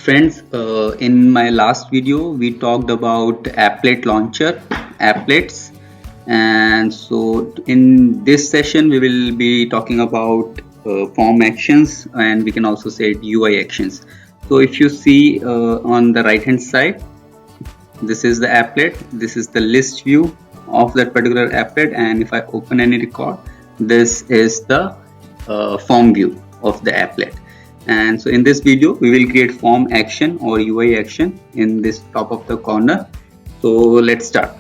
Friends, in my last video we talked about applet launcher, applets, and so in this session we will be talking about form actions, and we can also say UI actions. So if you see on the right hand side, this is the applet, this is the list view of that particular applet, and if I open any record, this is the form view of the applet. And so in this video we will create form action or UI action in this top of the corner. So let's start.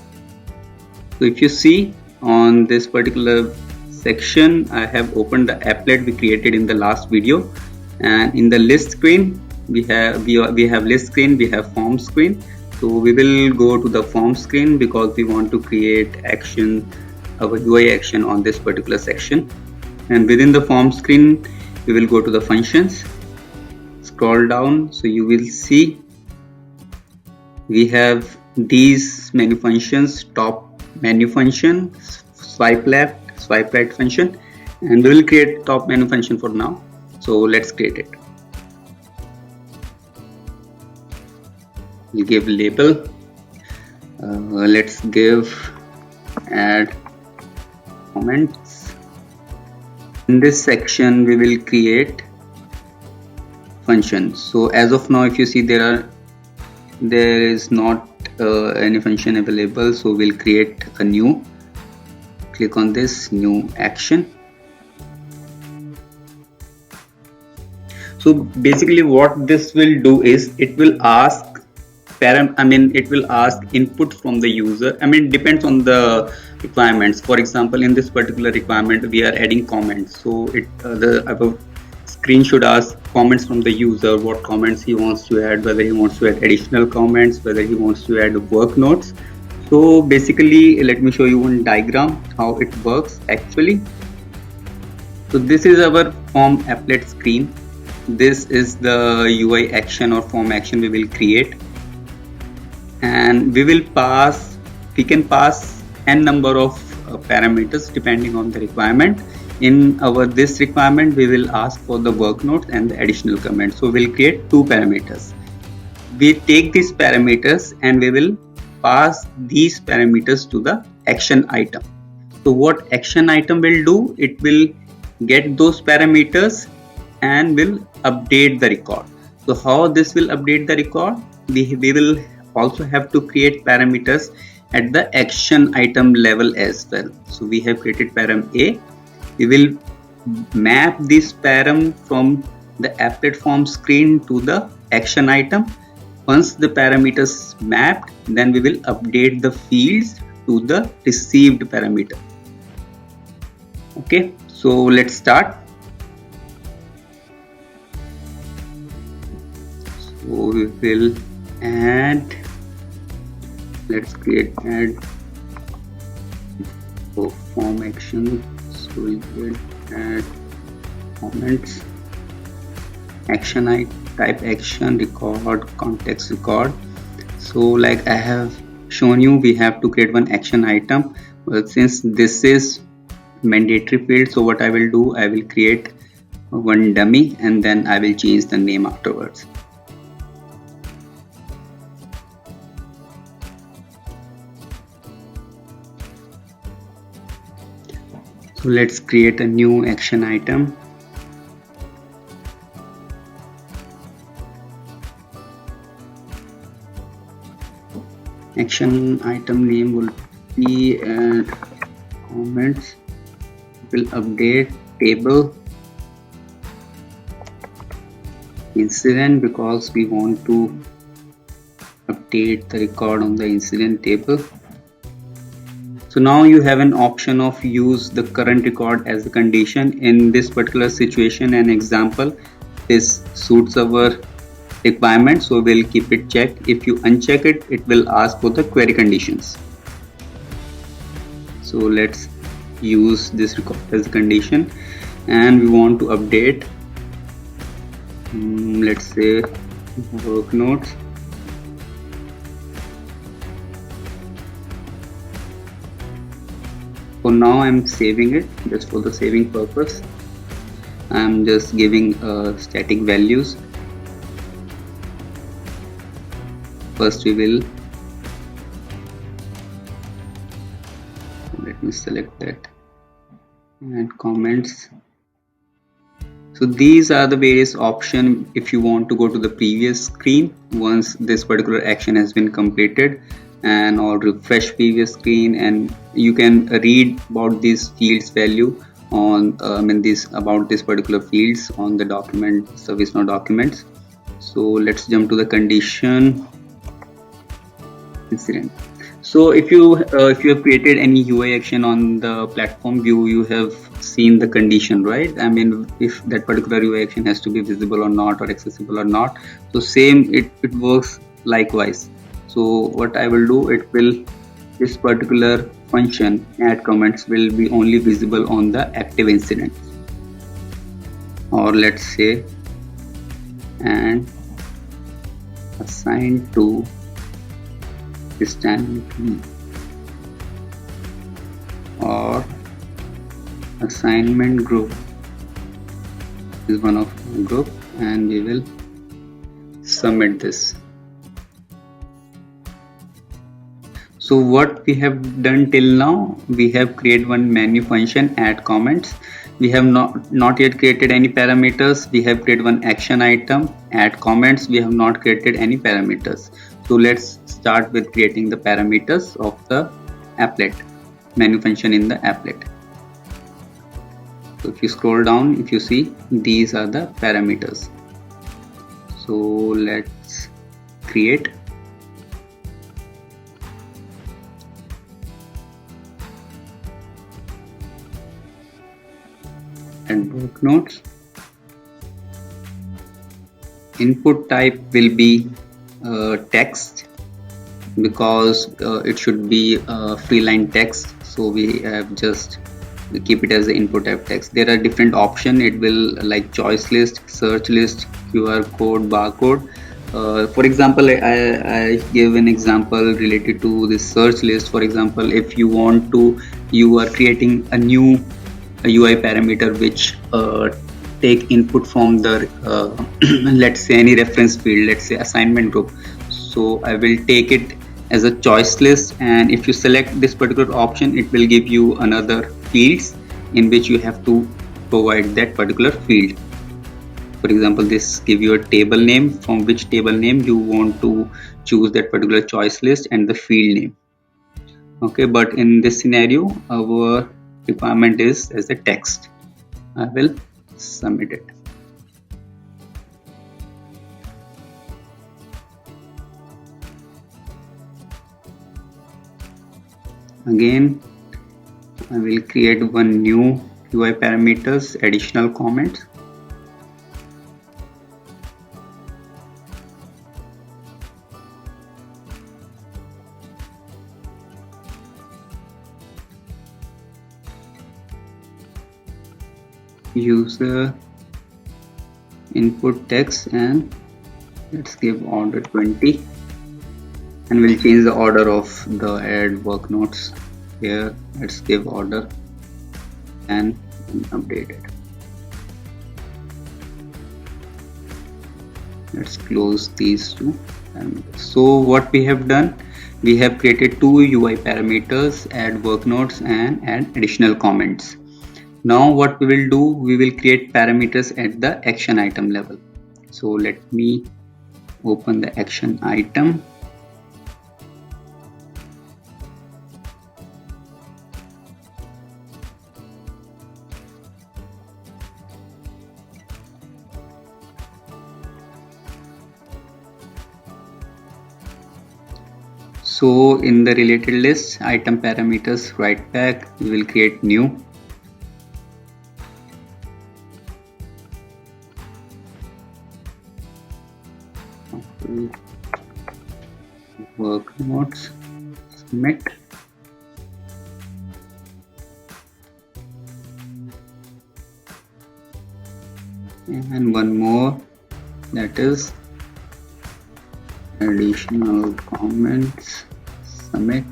So if you see on this particular section, I have opened the applet we created in the last video, and in the list screen we have list screen, we have form screen. So we will go to the form screen because we want to create action, our UI action on this particular section. And within the form screen we will go to the functions, scroll down, so you will see we have these menu functions: top menu function, swipe left, swipe right function, and we will create top menu function for now. So let's create it. We'll give label, let's give add comments. In this section we will create function. So as of now, if you see, there is not any function available, so we'll create a new, click on this new action. So basically what this will do is it will ask input from the user. It depends on the requirements. For example, in this particular requirement we are adding comments, so the screen should ask comments from the user, what comments he wants to add, whether he wants to add additional comments, whether he wants to add work notes. So basically, let me show you one diagram how it works actually. So this is our form applet screen. This is the UI action or form action we will create, and we can pass n number of parameters depending on the requirement. In this requirement we will ask for the work notes and the additional comments, so we'll create two parameters. We take these parameters and we will pass these parameters to the action item. So what action item will do, it will get those parameters and will update the record. So how this will update the record, we will also have to create parameters at the action item level as well. So we have created param A. We will map this param from the applet form screen to the action item. Once the parameters mapped, then we will update the fields to the received parameter. Okay, so let's start. So we will add, let's create add form action. So we will add comments, action type action, record, context record. So like I have shown you, we have to create one action item, but since this is mandatory field, so what I will do, I will create one dummy and then I will change the name afterwards. So let's create a new action item. Action item name will be comments. Will update table incident because we want to update the record on the incident table. So now you have an option of use the current record as the condition. In this particular situation and example, this suits our requirement, so we'll keep it checked. If you uncheck it, it will ask for the query conditions. So let's use this record as a condition, and we want to update, let's say work notes. For now I'm saving it just for the saving purpose. I'm just giving static values. First we will, let me select that, and comments. So these are the various options if you want to go to the previous screen once this particular action has been completed, and or refresh previous screen, and you can read about these fields value on about this particular fields on the document ServiceNow documents. So let's jump to the condition incident. So if you have created any UI action on the platform view, you have seen the condition, right? I mean, if that particular UI action has to be visible or not, or accessible or not. So same, it works likewise. So what I will do, this particular function add comments will be only visible on the active incident, or let's say, and assigned to standing or assignment group is one of the group, and we will submit this. So what we have done till now, we have created one menu function add comments. We have not yet created any parameters. We have created one action item add comments. We have not created any parameters. So let's start with creating the parameters of the applet menu function in the applet. So if you scroll down, if you see, these are the parameters. So let's create. And work notes. Input type will be text, because it should be free line text, so we have just keep it as the input type text. There are different options. It will like choice list, search list, QR code, barcode. For example, I give an example related to this search list. For example, if you are creating a new UI parameter which take input from the let's say any reference field, let's say assignment group. So I will take it as a choice list, and if you select this particular option, it will give you another fields in which you have to provide that particular field. For example, this give you a table name, from which table name you want to choose that particular choice list, and the field name. Okay, but in this scenario our requirement is as a text. I will submit it. Again, I will create one new UI parameters, additional comments. User input text, and let's give order 20, and we'll change the order of the add work notes here. Let's give order and update it. Let's close these two parameters. So what we have done, we have created two UI parameters, add work notes and add additional comments. Now what we will do, we will create parameters at the action item level. So let me open the action item. So in the related list, item parameters right back, we will create new. Work notes, submit. And one more, that is additional comments, submit.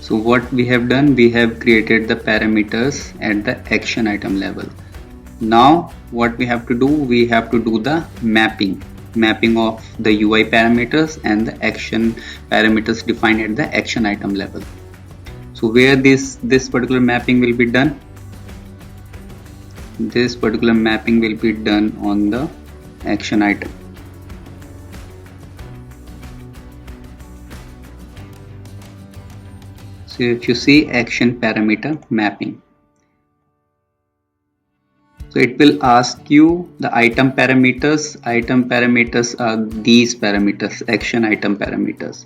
So what we have done, we have created the parameters at the action item level. Now what we have to do, we have to do the mapping of the UI parameters and the action parameters defined at the action item level. So where this particular mapping will be done, this particular mapping will be done on the action item. So if you see action parameter mapping, so it will ask you the item parameters. Item parameters are these parameters, action item parameters.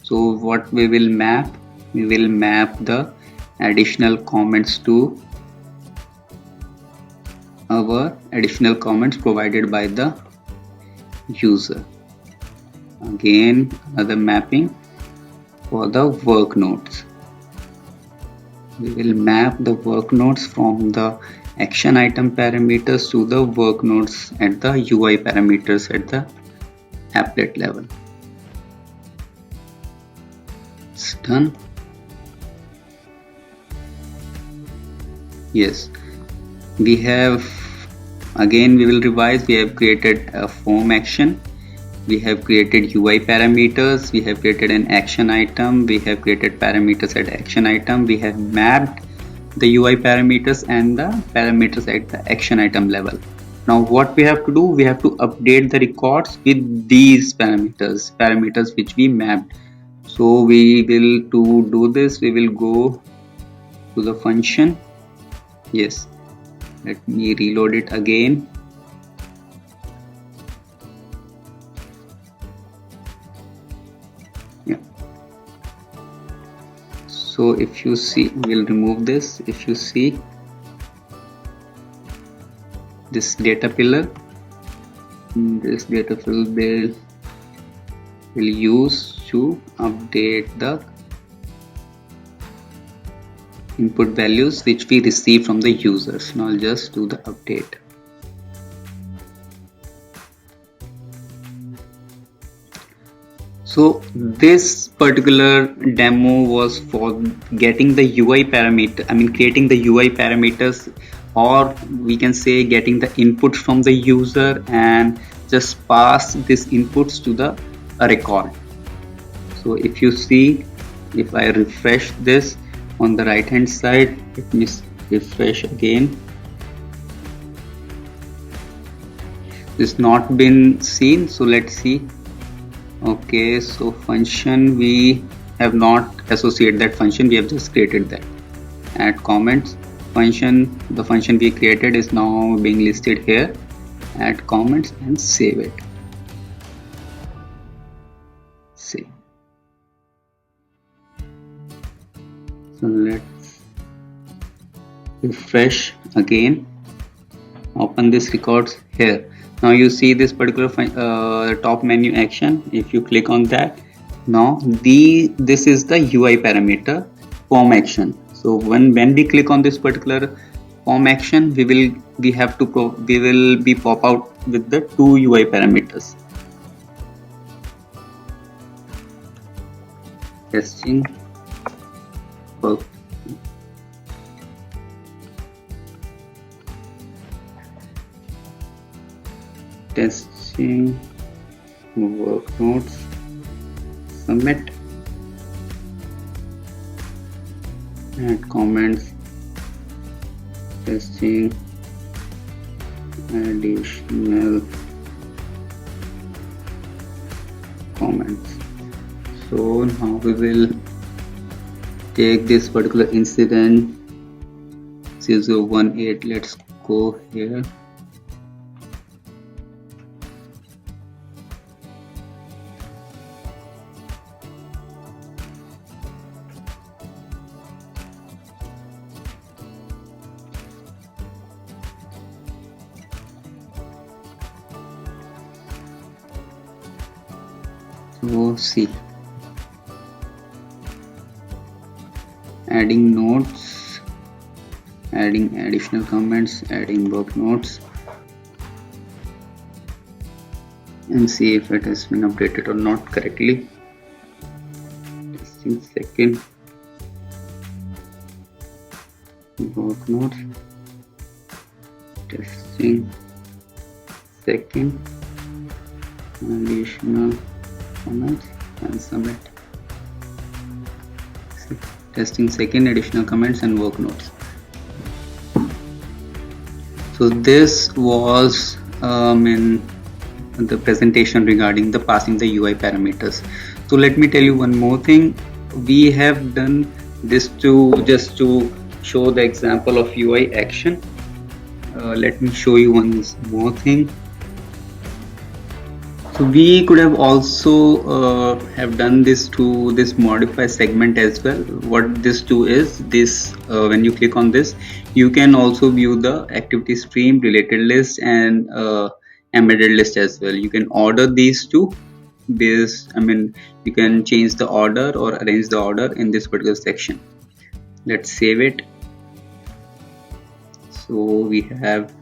So what we will map, we will map the additional comments to our additional comments provided by the user. Again, another mapping for the work nodes. We will map the work nodes from the action item parameters to the work nodes at the UI parameters at the applet level. It's done. Yes, we have, again we will revise, we have created a form action, we have created UI parameters, we have created an action item, we have created parameters at action item, we have mapped the UI parameters and the parameters at the action item level. Now what we have to do, we have to update the records with these parameters which we mapped. So we will, to do this, we will go to the function. Yes, let me reload it again. Yeah, so if you see, we'll remove this. If you see this data pillar, this data pillar will use to update the input values which we receive from the users. Now I'll just do the update. So this particular demo was for getting the UI parameter, I mean creating the UI parameters, or we can say getting the inputs from the user and just pass these inputs to the record. So if you see, if I refresh this on the right hand side, let me refresh again. It's not been seen, so let's see. Okay, so function, we have not associated that function, we have just created that. Add comments function, the function we created is now being listed here. Add comments and save it. Save. So let's refresh again, open this records here. Now you see this particular top menu action. If you click on that, now this is the UI parameter form action. So when we click on this particular form action, we will be pop out with the two UI parameters. Testing work. Testing work notes, submit, add comments, testing additional comments. So now we will take this particular incident 0018. Let's go here. So see, adding notes, adding additional comments, adding work notes, and see if it has been updated or not correctly. Testing second. Work notes. testing second additional comments and submit. Testing second additional comments and work notes. So this was in the presentation regarding the passing the UI parameters. So let me tell you one more thing. We have done this just to show the example of UI action. Let me show you one more thing. So we could have also have done this to this modify segment as well. What this do is this when you click on this, you can also view the activity stream, related list, and embedded list as well. You can order these two. You can change the order or arrange the order in this particular section. Let's save it. So we have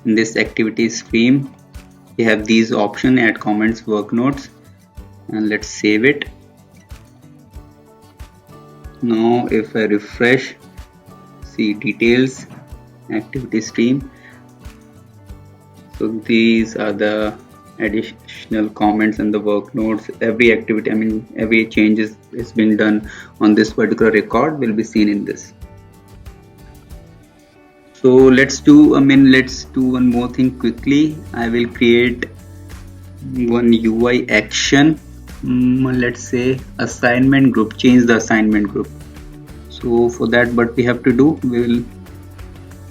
in this activity stream, we have these options: add comments, work notes, and let's save it. Now if I refresh, see details, activity stream. So these are the additional comments and the work notes. Every activity, every changes is been done on this particular record will be seen in this. So let's do one more thing quickly. I will create one UI action. Let's say assignment group, change the assignment group. So for that, what we have to do, we will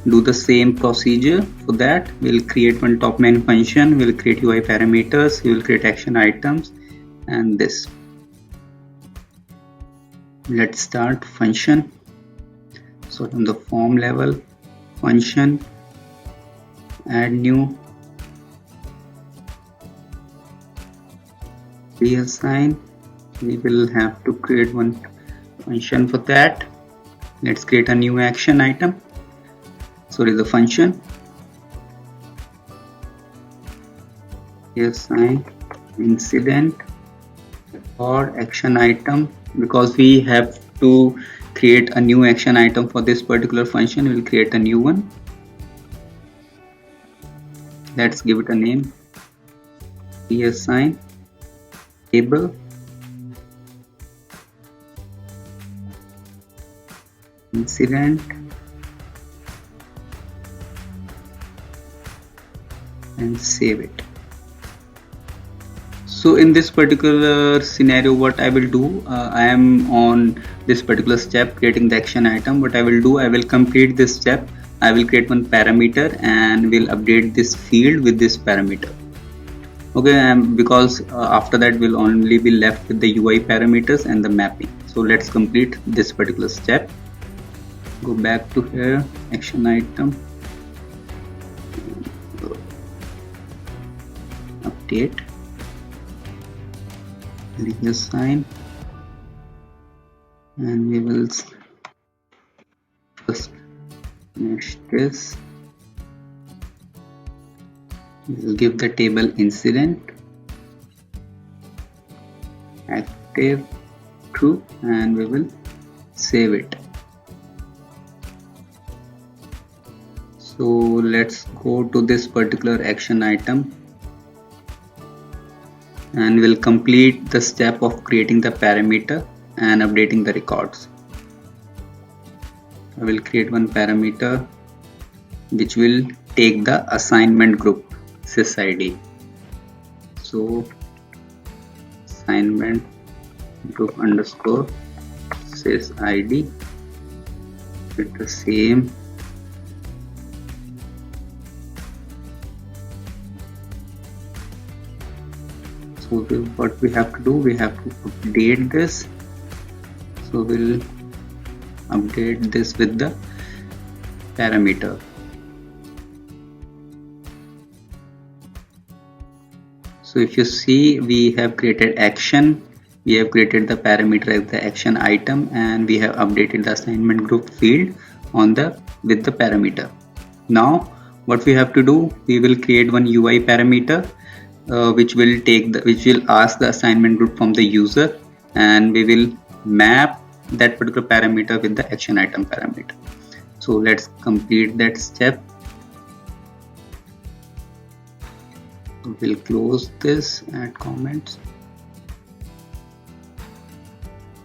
do the same procedure. For that, we'll create one top main function, we'll create UI parameters, we will create action items, and this. Let's start function. So on the form level, function, add new, reassign. We will have to create one function for that. Let's create a new action item. Sorry, the function, reassign incident or action item. Because we have to create a new action item for this particular function, we'll create a new one. Let's give it a name, reassign table, incident, and save it. So in this particular scenario, what I will do, I am on this particular step, creating the action item. What I will do, I will complete this step. I will create one parameter and will update this field with this parameter. Okay, because after that we'll only be left with the UI parameters and the mapping. So let's complete this particular step. Go back to here, action item, update, reassign, and we will first finish this. We will give the table incident, active, true, and we will save it. So let's go to this particular action item and we'll complete the step of creating the parameter and updating the records. I will create one parameter which will take the assignment group sysid. So assignment group underscore sysid with the same so what we have to do, we have to update this. So we'll update this with the parameter. So if you see, we have created action, we have created the parameter as the action item, and we have updated the assignment group field on the with the parameter. Now what we have to do, we will create one UI parameter which will ask the assignment group from the user, and we will map that particular parameter with the action item parameter. So let's complete that step. We'll close this, add comments.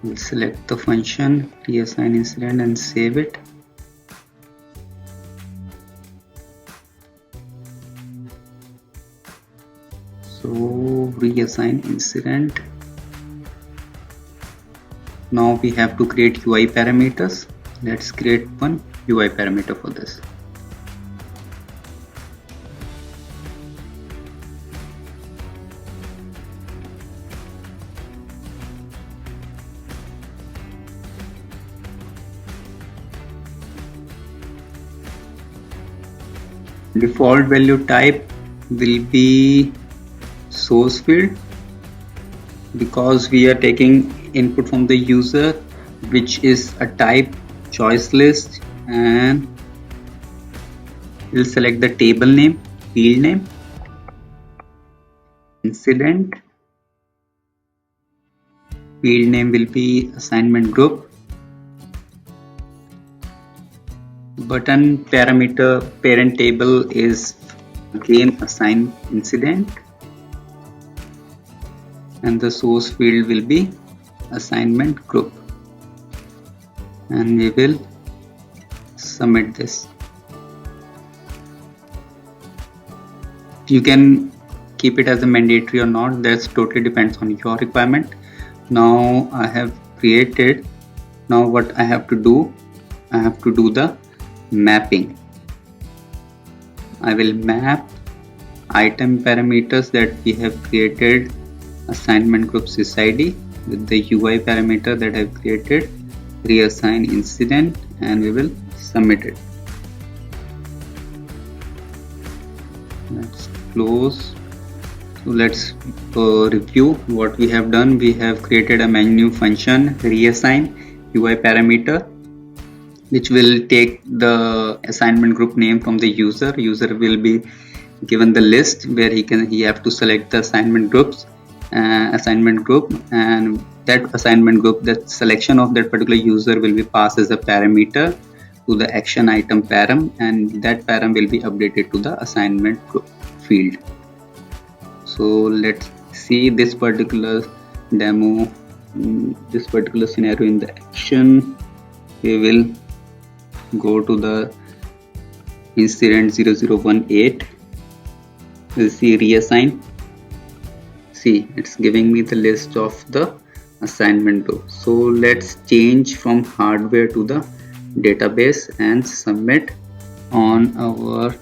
We'll select the function reassign incident and save it. So reassign incident. Now we have to create UI parameters. Let's create one UI parameter for this. Default value type will be source field, because we are taking input from the user, which is a type choice list, and we'll select the table name, field name, incident, field name will be assignment group, button parameter parent table is again assign incident, and the source field will be assignment group, and we will submit this. You can keep it as a mandatory or not, that's totally depends on your requirement. Now I have created. Now what I have to do, I have to do the mapping. I will map item parameters that we have created, assignment group sysID, with the UI parameter that I've created, reassign incident, and we will submit it. Let's close. So let's review what we have done. We have created a menu function reassign UI parameter, which will take the assignment group name from the user. User will be given the list where he have to select the assignment group, and that assignment group, that selection of that particular user will be passed as a parameter to the action item param, and that param will be updated to the assignment group field. So let's see this particular demo, this particular scenario in the action. We will go to the incident 0018. We'll see reassign. See, it's giving me the list of the assignment group. So let's change from hardware to the database and submit on our.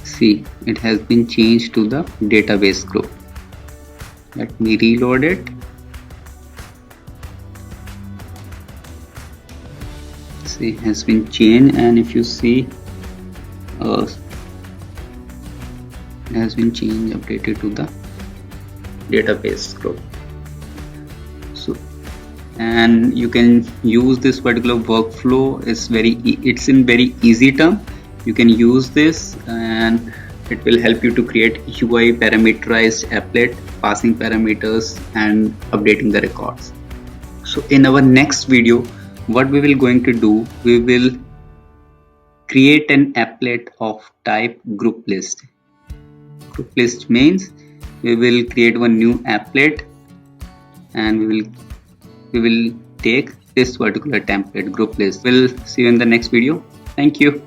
See, it has been changed to the database group. Let me reload it. See, has been changed, and if you see, it has been changed, updated to the database group. So, and you can use this particular workflow. It's in very easy term. You can use this, and it will help you to create UI parameterized applet, passing parameters and updating the records. So in our next video, what we will going to do, we will create an applet of type group list. Group list means we will create one new applet, and we will take this particular template group list. We'll see you in the next video. Thank you.